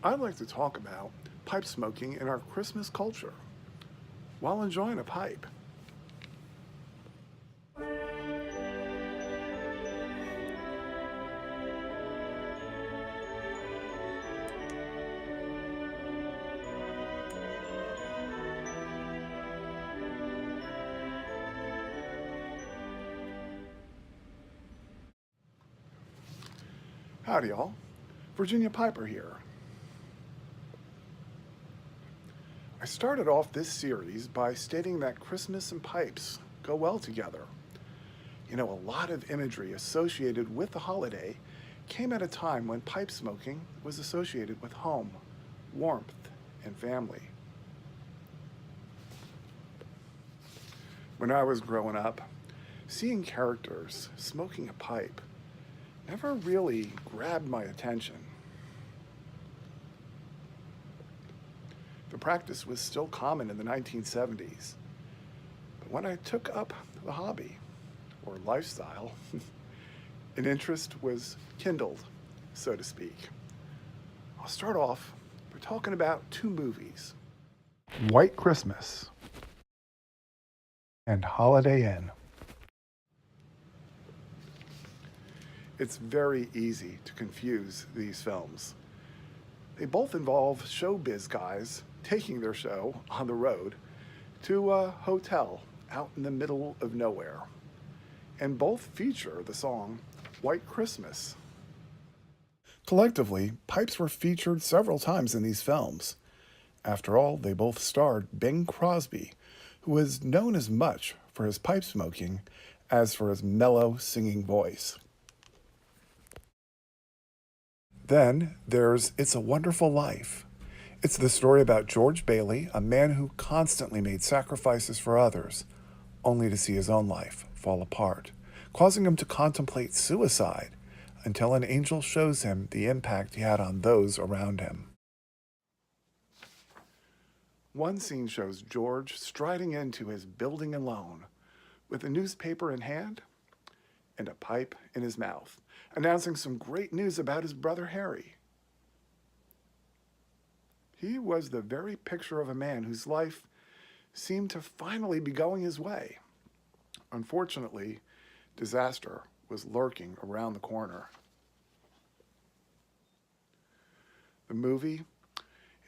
I'd like to talk about pipe smoking in our Christmas culture while enjoying a pipe. Howdy, y'all. Virginia Piper here. I started off this series by stating that Christmas and pipes go well together. You know, a lot of imagery associated with the holiday came at a time when pipe smoking was associated with home, warmth, and family. When I was growing up, seeing characters smoking a pipe never really grabbed my attention. The practice was still common in the 1970s, but when I took up the hobby, or lifestyle, an interest was kindled, so to speak. I'll start off by talking about two movies, White Christmas and Holiday Inn. It's very easy to confuse these films. They both involve showbiz guys taking their show on the road to a hotel out in the middle of nowhere. And both feature the song White Christmas. Collectively, pipes were featured several times in these films. After all, they both starred Bing Crosby, who was known as much for his pipe smoking as for his mellow singing voice. Then there's It's a Wonderful Life. It's the story about George Bailey, a man who constantly made sacrifices for others, only to see his own life fall apart, causing him to contemplate suicide until an angel shows him the impact he had on those around him. One scene shows George striding into his building alone, with a newspaper in hand and a pipe in his mouth, announcing some great news about his brother Harry. He was the very picture of a man whose life seemed to finally be going his way. Unfortunately, disaster was lurking around the corner. The movie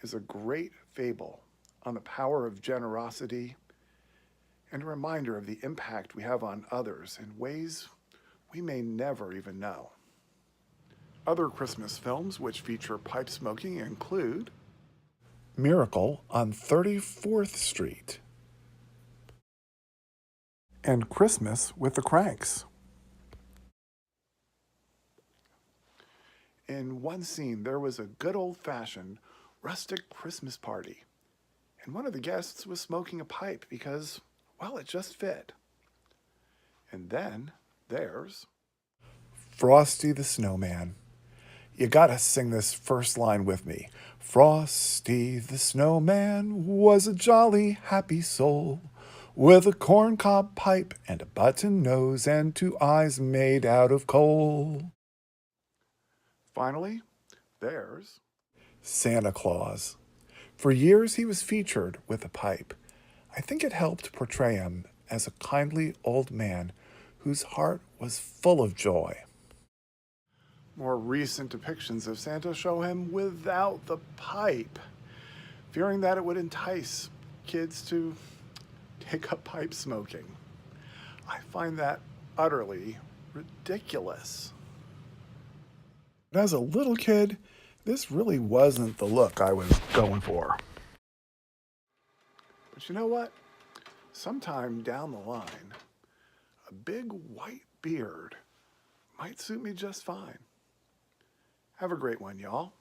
is a great fable on the power of generosity and a reminder of the impact we have on others in ways we may never even know. Other Christmas films which feature pipe smoking include Miracle on 34th Street and Christmas with the Cranks. In one scene, there was a good old-fashioned rustic Christmas party, and one of the guests was smoking a pipe because, well, it just fit. And then there's Frosty the Snowman. You gotta sing this first line with me. Frosty the Snowman was a jolly, happy soul, with a corncob pipe and a button nose and two eyes made out of coal. Finally, there's Santa Claus. For years he was featured with a pipe. I think it helped portray him as a kindly old man whose heart was full of joy. More recent depictions of Santa show him without the pipe, fearing that it would entice kids to take up pipe smoking. I find that utterly ridiculous. But as a little kid, this really wasn't the look I was going for. But you know what? Sometime down the line, a big white beard might suit me just fine. Have a great one, y'all.